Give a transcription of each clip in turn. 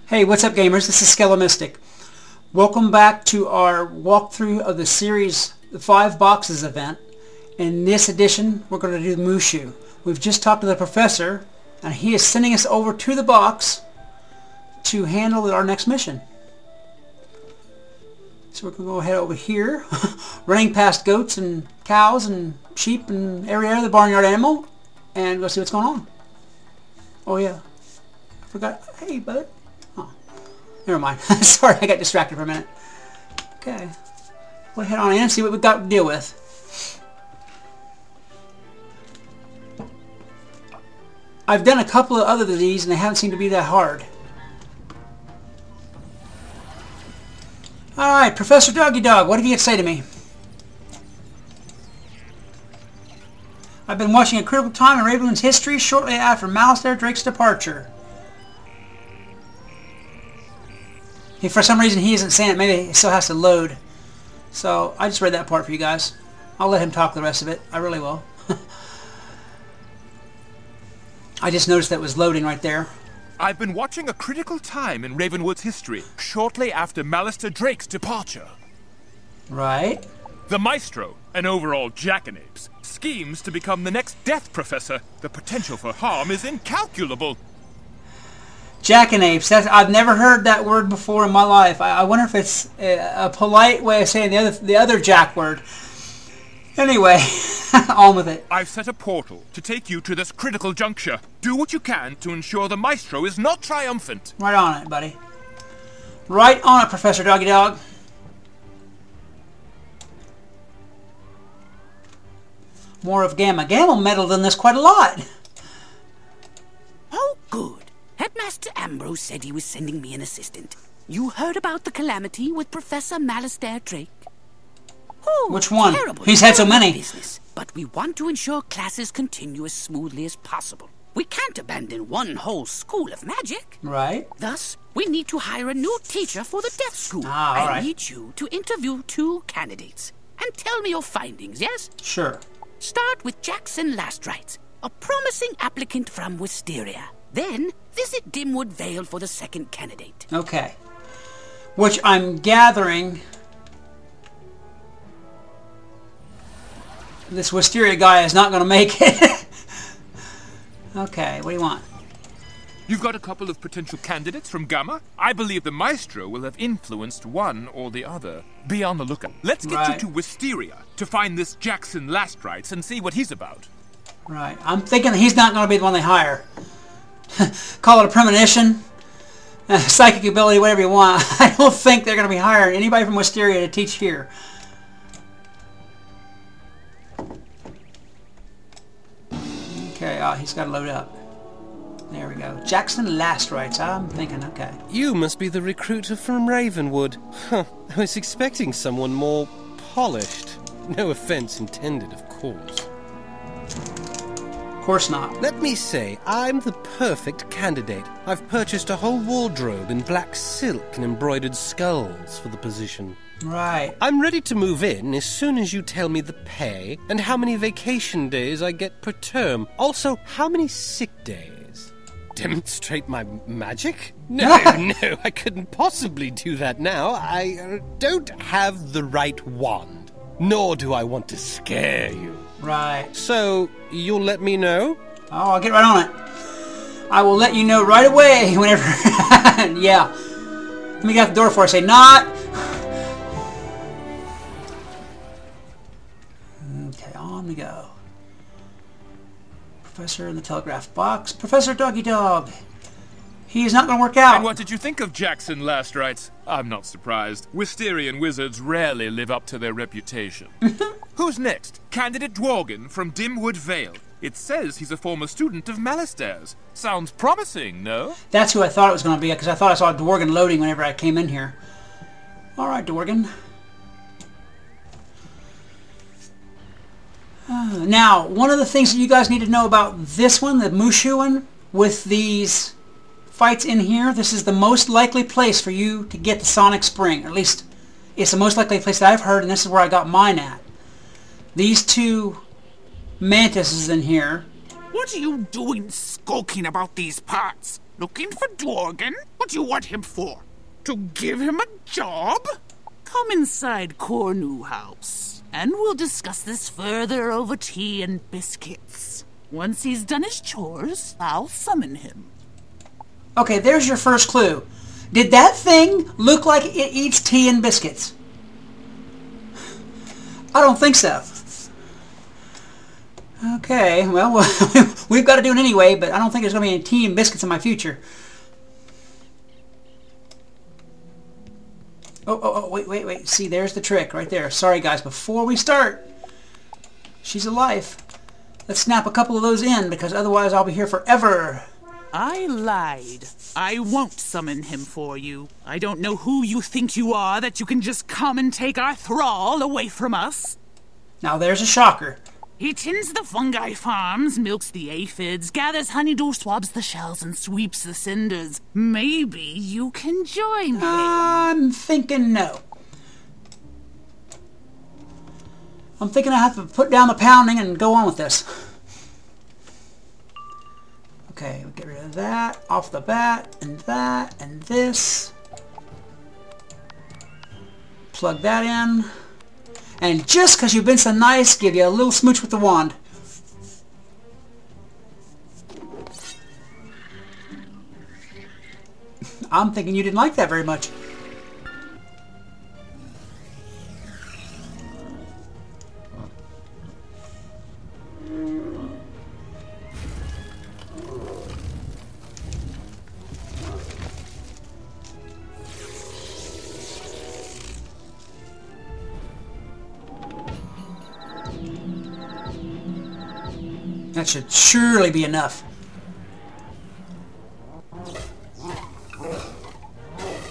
Hey, what's up gamers? This is Skelomystic. Welcome back to our walkthrough of the series, the 5 boxes event. In this edition, we're going to do Mooshu. We've just talked to the professor, and he is sending us over to the box to handle our next mission. So we're going to go ahead over here, running past goats and cows and sheep and every other barnyard animal, and go see what's going on. Oh yeah, I forgot. Hey bud. Oh, never mind. Sorry, I got distracted for a minute. Okay, we'll head on in and see what we've got to deal with. I've done a couple of other of these and they haven't seemed to be that hard. Alright, Professor Doggy Dog, what have you to say to me? I've been watching a critical time in Ravenwood's history shortly after Alistair Drake's departure. For some reason he isn't saying it, maybe it still has to load. So I just read that part for you guys. I'll let him talk the rest of it. I really will. I just noticed that it was loading right there. I've been watching a critical time in Ravenwood's history shortly after Alistair Drake's departure. Right. The Maestro, an overall jackanapes, schemes to become the next Death Professor. The potential for harm is incalculable. Jackanapes. I've never heard that word before in my life. I wonder if it's a polite way of saying the other jack word. Anyway, on with it. I've set a portal to take you to this critical juncture. Do what you can to ensure the Maestro is not triumphant. Right on it, buddy. Right on it, Professor Doggy Dog. More of Gamma. Gamma meddled in this quite a lot. Oh, good. Headmaster Ambrose said he was sending me an assistant. You heard about the calamity with Professor Alistair Drake? Oh, which one? Terrible, He's had so many. Business. But we want to ensure classes continue as smoothly as possible. We can't abandon one whole school of magic. Right. Thus, we need to hire a new teacher for the Death School. I need you to interview 2 candidates. And tell me your findings, yes? Sure. Start with Jackson Lastrites, a promising applicant from Wisteria. Then, visit Dimwood Vale for the second candidate. Okay. Which I'm gathering this Wisteria guy is not going to make it. Okay, what do you want? You've got a couple of potential candidates from Gamma. I believe the Maestro will have influenced one or the other. Be on the lookout. Let's get you to Wisteria to find this Jackson Lastrites and see what he's about. Right. I'm thinking he's not going to be the one they hire. Call it a premonition, psychic ability, whatever you want. I don't think they're going to be hiring anybody from Wisteria to teach here. Okay, he's got to load up. There we go. Jackson Lastrites. I'm thinking, okay. You must be the recruiter from Ravenwood. Huh, I was expecting someone more polished. No offense intended, of course. Of course not. Let me say, I'm the perfect candidate. I've purchased a whole wardrobe in black silk and embroidered skulls for the position. Right. I'm ready to move in as soon as you tell me the pay and how many vacation days I get per term. Also, how many sick days. Demonstrate my magic? No, no, I couldn't possibly do that now. I don't have the right wand, nor do I want to scare you. Right. So, you'll let me know? Oh, I'll get right on it. I will let you know right away whenever... Yeah. Let me get out the door before I say not. Okay, on we go. Professor in the telegraph box. Professor Doggy Dog. He is not going to work out. And what did you think of Jackson Lastrites? I'm not surprised. Wisterian wizards rarely live up to their reputation. Who's next? Candidate Dworgen from Dimwood Vale. It says he's a former student of Alistair's. Sounds promising, no? That's who I thought it was going to be, because I thought I saw Dworgen loading whenever I came in here. Alright, Dworgen. Now, one of the things that you guys need to know about this one, the Mooshu one, with these fights in here, this is the most likely place for you to get the Sonic Spring. Or at least, it's the most likely place that I've heard, and this is where I got mine at. These 2 mantises in here. What are you doing skulking about these parts? Looking for Dworgen? What do you want him for? To give him a job? Come inside Cornu House, and we'll discuss this further over tea and biscuits. Once he's done his chores, I'll summon him. Okay, there's your first clue. Did that thing look like it eats tea and biscuits? I don't think so. Okay, well, we've got to do it anyway, but I don't think there's going to be any tea and biscuits in my future. Oh, wait. See, there's the trick right there. Sorry, guys, before we start, she's alive. Let's snap a couple of those in, because otherwise I'll be here forever. I lied. I won't summon him for you. I don't know who you think you are that you can just come and take our thrall away from us. Now there's a shocker. He tends the fungi farms, milks the aphids, gathers honeydew, swabs the shells, and sweeps the cinders. Maybe you can join him. I'm thinking no. I'm thinking I have to put down the pounding and go on with this. Okay, we'll get rid of that off the bat, and that, and this. Plug that in. And just because you've been so nice, give you a little smooch with the wand. I'm thinking you didn't like that very much. That should surely be enough.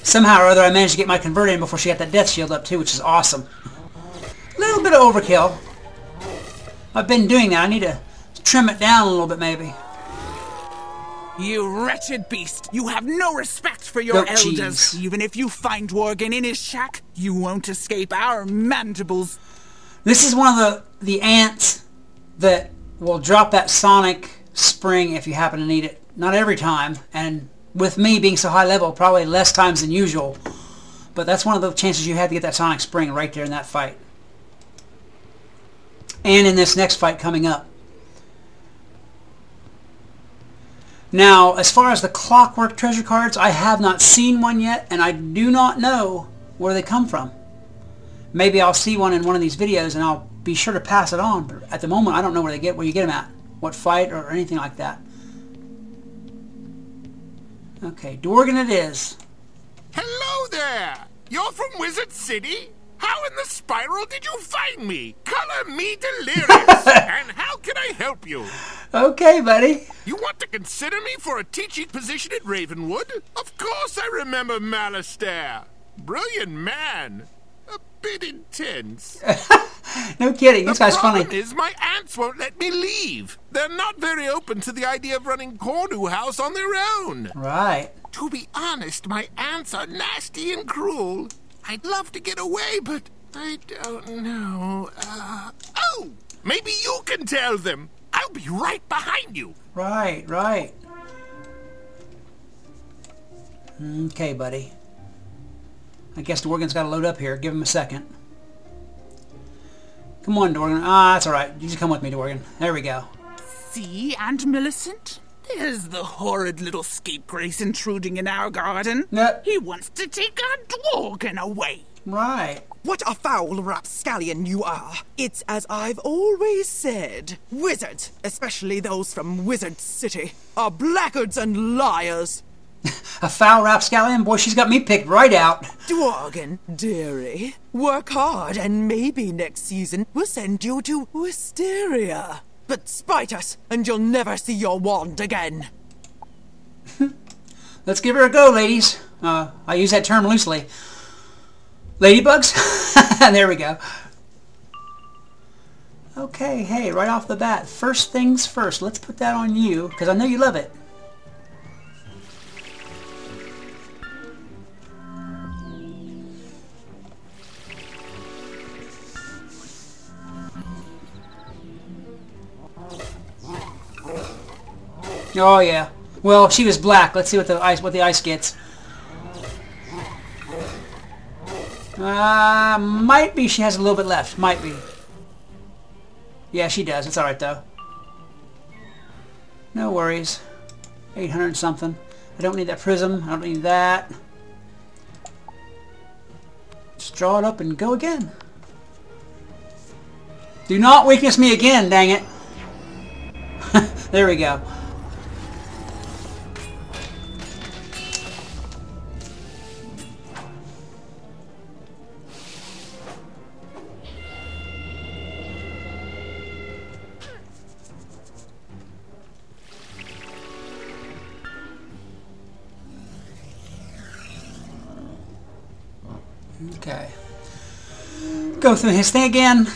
Somehow or other I managed to get my convert in before she got that death shield up too, which is awesome. A little bit of overkill. I've been doing that. I need to trim it down a little bit maybe. You wretched beast! You have no respect for your elders. Cheese. Even if you find Dworgen in his shack, you won't escape our mandibles. This is one of the ants that will drop that sonic spring if you happen to need it. Not every time, and with me being so high level, probably less times than usual. But that's one of the chances you have to get that sonic spring right there in that fight. And in this next fight coming up. Now, as far as the clockwork treasure cards, I have not seen one yet, and I do not know where they come from. Maybe I'll see one in one of these videos and I'll be sure to pass it on, but at the moment I don't know where you get them at. What fight or anything like that. Okay, Dworgen it is. Hello there! You're from Wizard City? How in the spiral did you find me? Color me delirious! And how can I help you? Okay, buddy. You want to consider me for a teaching position at Ravenwood? Of course I remember Malastair. Brilliant man. A bit intense. No kidding, this guy's funny. The problem is my aunts won't let me leave. They're not very open to the idea of running Cornu House on their own. Right. To be honest, my aunts are nasty and cruel. I'd love to get away, but I don't know. Oh! Maybe you can tell them. I'll be right behind you. Right. Okay, buddy. I guess Dworgen's got to load up here. Give him a second. Come on, Dworgen. Ah, that's alright. You just come with me, Dworgen. There we go. See, Aunt Millicent? There's the horrid little scapegrace intruding in our garden. Yep. He wants to take our Dworgen away. Right. What a foul rapscallion you are. It's as I've always said. Wizards, especially those from Wizard City, are blackguards and liars. A foul rapscallion? Boy, she's got me picked right out. Dworgen, dearie, work hard and maybe next season we'll send you to Wisteria. But spite us and you'll never see your wand again. Let's give her a go, ladies. I use that term loosely. Ladybugs? There we go. Okay, hey, right off the bat, first things first. Let's put that on you, because I know you love it. Oh, yeah. Well, she was black. Let's see what the ice gets. Might be she has a little bit left. Might be. Yeah, she does. It's alright though. No worries. 800 something. I don't need that prism. I don't need that. Just draw it up and go again. Do not weakness me again, dang it. There we go. Okay. Go through his thing again.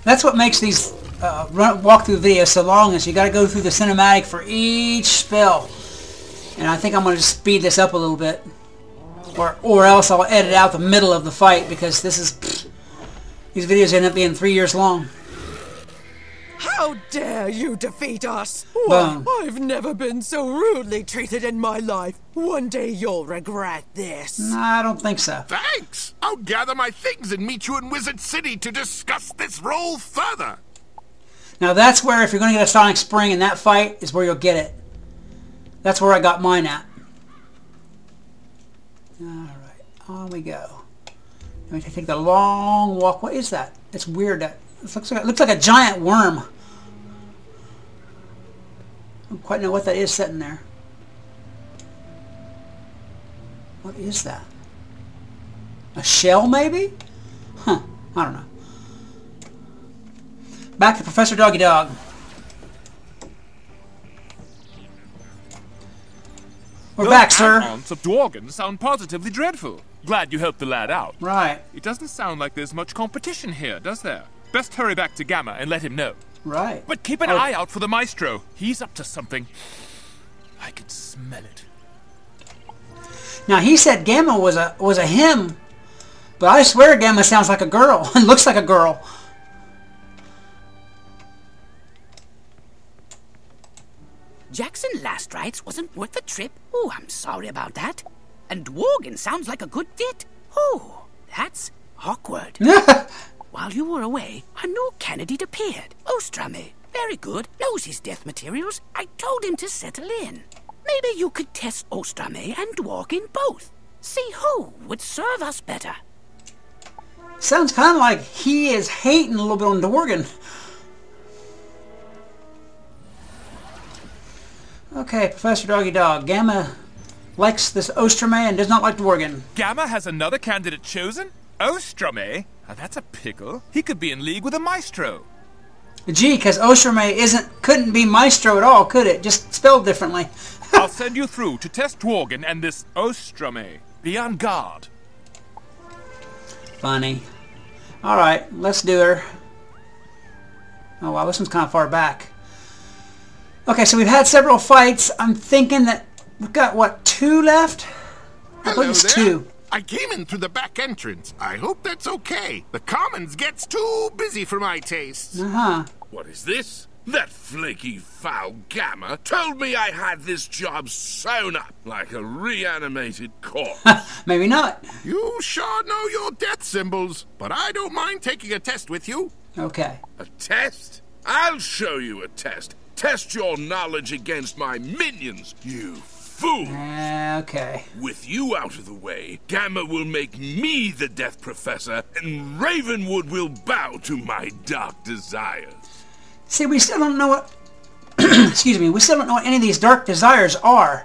That's what makes these walkthrough videos so long, is you got to go through the cinematic for each spell. And I think I'm going to just speed this up a little bit, or else I'll edit out the middle of the fight, because these videos end up being 3 years long. How dare you defeat us? Boom. Why, I've never been so rudely treated in my life. One day you'll regret this. No, I don't think so. Thanks! I'll gather my things and meet you in Wizard City to discuss this role further. Now that's where, if you're going to get a Sonic Spring in that fight, is where you'll get it. That's where I got mine at. Alright, on we go. Let me take the long walk. What is that? It's weird. It looks like a giant worm. I don't quite know what that is sitting there. What is that? A shell, maybe? Huh. I don't know. Back to Professor Doggy Dog. We're back, sir. The aunts of Dworgen sound positively dreadful. Glad you helped the lad out. Right. It doesn't sound like there's much competition here, does there? Best hurry back to Gamma and let him know. Right. But keep an eye out for the Maestro. He's up to something. I can smell it. Now he said Gamma was a him, but I swear Gamma sounds like a girl and looks like a girl. Jackson last rites wasn't worth the trip. Oh, I'm sorry about that. And Dworgen sounds like a good fit. Oh, that's awkward. While you were away, a new candidate appeared. Ostrame. Very good. Knows his death materials. I told him to settle in. Maybe you could test Ostrame and Dworgen both. See who would serve us better. Sounds kind of like he is hating a little bit on Dworgen. Okay, Professor Doggy Dog. Gamma likes this Ostrame and does not like Dworgen. Gamma has another candidate chosen? Ostrame? Now that's a pickle. He could be in league with a Maestro. Gee, because Ostrame couldn't be Maestro at all, could it? Just spelled differently. I'll send you through to test Dworgen and this Ostrame. Be on guard. Funny. Alright, let's do her. Oh wow, this one's kind of far back. Okay, so we've had several fights. I'm thinking that we've got, what, 2 left? I believe it's 2. I came in through the back entrance. I hope that's okay. The Commons gets too busy for my tastes. Uh-huh. What is this? That flaky, foul Gamma told me I had this job sewn up like a reanimated corpse. Maybe not. You sure know your death symbols, but I don't mind taking a test with you. Okay. A test? I'll show you a test. Test your knowledge against my minions, you fool! Okay. With you out of the way, Gamma will make me the Death Professor, and Ravenwood will bow to my dark desires. See, we still don't know what... excuse me. We still don't know what any of these dark desires are.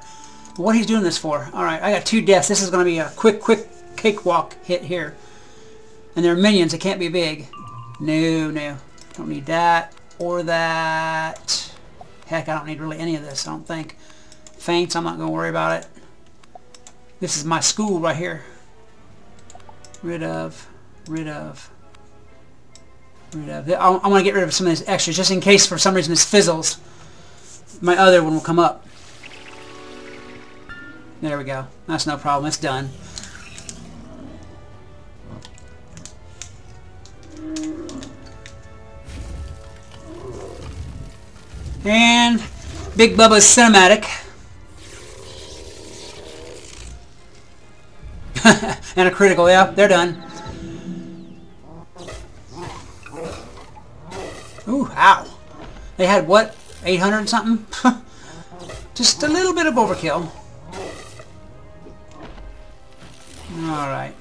What he's doing this for. Alright, I got 2 deaths. This is going to be a quick cakewalk hit here. And they're minions. It can't be big. No. Don't need that or that. Heck, I don't need really any of this, I don't think. Feints, I'm not going to worry about it. This is my school right here. Rid of. I want to get rid of some of these extras, just in case for some reason this fizzles. My other one will come up. There we go. That's no problem. It's done. And Big Bubba's cinematic. And a critical, yeah, they're done. Ooh, ow. They had, what, 800 something? Just a little bit of overkill. Alright.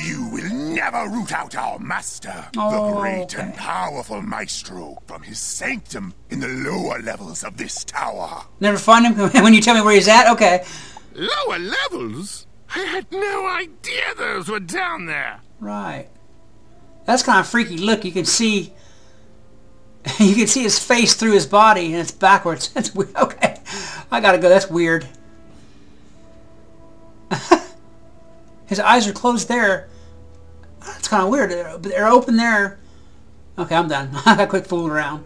You will never root out our master, Oh, the great okay. and powerful maestro, from his sanctum in the lower levels of this tower. Never find him when you tell me where he's at? Okay. Lower levels? I had no idea those were down there. Right. That's kind of freaky look. You can see his face through his body and it's backwards. That's weird. Okay. I gotta go. That's weird. His eyes are closed there. That's kind of weird. They're open there. Okay, I'm done. I got quit fooling around.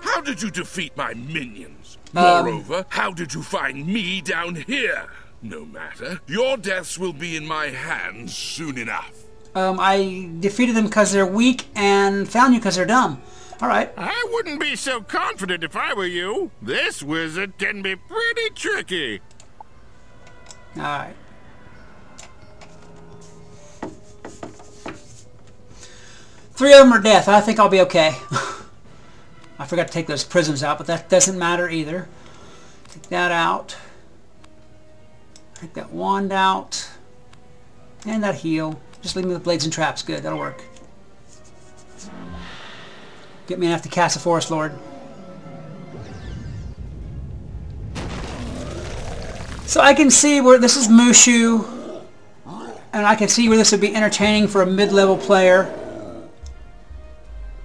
How did you defeat my minions? Moreover, how did you find me down here? No matter. Your deaths will be in my hands soon enough. I defeated them because they're weak and found you because they're dumb. Alright. I wouldn't be so confident if I were you. This wizard can be pretty tricky. Alright. Three of them are death. I think I'll be okay. I forgot to take those prisms out, but that doesn't matter either. Take that out. Take that wand out. And that heal. Just leave me with blades and traps. Good, that'll work. Get me enough to cast a Forest Lord. So I can see where this is Mooshu, and I can see where this would be entertaining for a mid-level player,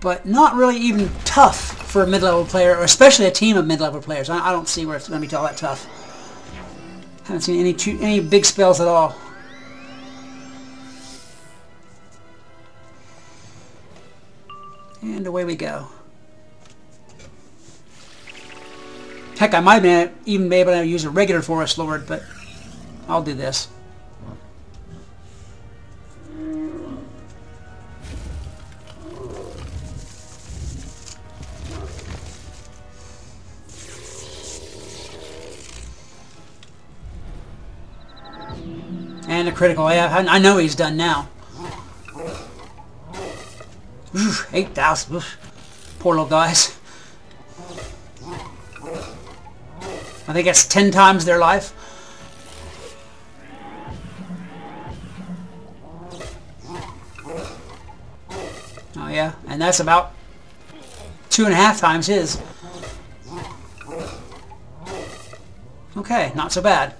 but not really even tough for a mid-level player, or especially a team of mid-level players. I don't see where it's going to be all that tough. Haven't seen any big spells at all. And away we go. Heck, I might have even be able to use a regular Forest Lord, but I'll do this. And a critical. Yeah, I know he's done now. 8,000. Poor little guys. I think that's 10 times their life. Oh yeah, and that's about 2.5 times his. Okay, not so bad.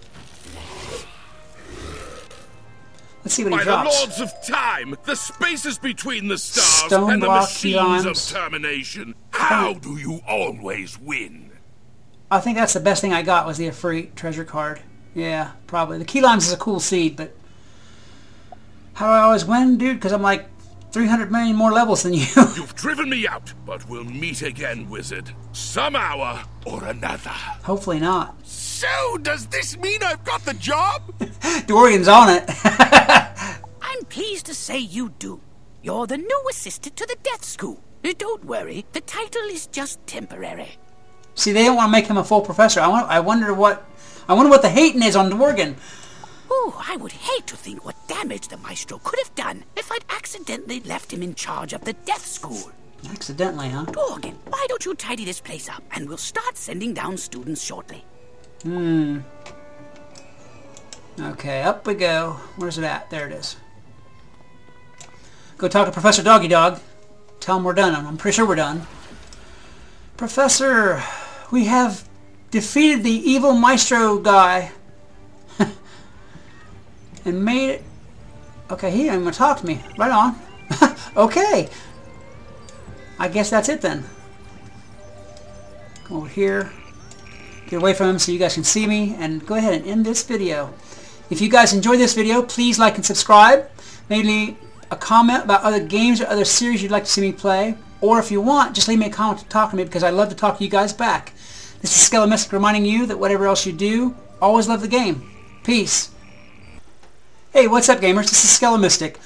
Let's see what he drops. By the lords of time, the spaces between the stars Stone and the block, machines key of termination. How do you always win? I think that's the best thing I got was the Efreet treasure card. Yeah, probably. The key limes is a cool seed, but how do I always win, dude? Because I'm like 300 million more levels than you. You've driven me out, but we'll meet again, wizard. Some hour or another. Hopefully not. So, does this mean I've got the job? Dorian's on it. I'm pleased to say you do. You're the new assistant to the death school. Don't worry, the title is just temporary. See, they don't want to make him a full professor. I wonder what the hating is on Dworgen. Oh, I would hate to think what damage the maestro could have done if I'd accidentally left him in charge of the death school. Accidentally, huh? Dworgen, why don't you tidy this place up and we'll start sending down students shortly. Okay, up we go. Where's it at? There it is. Go talk to Professor Doggy Dog. Tell him we're done. I'm pretty sure we're done. Professor, we have defeated the evil maestro guy. And made it... Okay, he ain't gonna talk to me. Right on. Okay. I guess that's it then. Come over here. Get away from him so you guys can see me. And go ahead and end this video. If you guys enjoyed this video, please like and subscribe. Maybe a comment about other games or other series you'd like to see me play. Or if you want, just leave me a comment to talk to me because I love to talk to you guys back. This is Skellimystic reminding you that whatever else you do, always love the game. Peace. Hey, what's up, gamers? This is Skellimystic.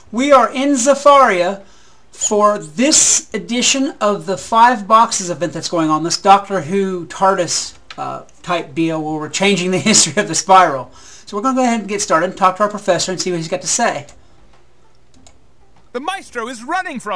We are in Zafaria for this edition of the 5 Boxes event that's going on, this Doctor Who TARDIS type deal where we're changing the history of the spiral. So we're going to go ahead and get started and talk to our professor and see what he's got to say. The maestro is running from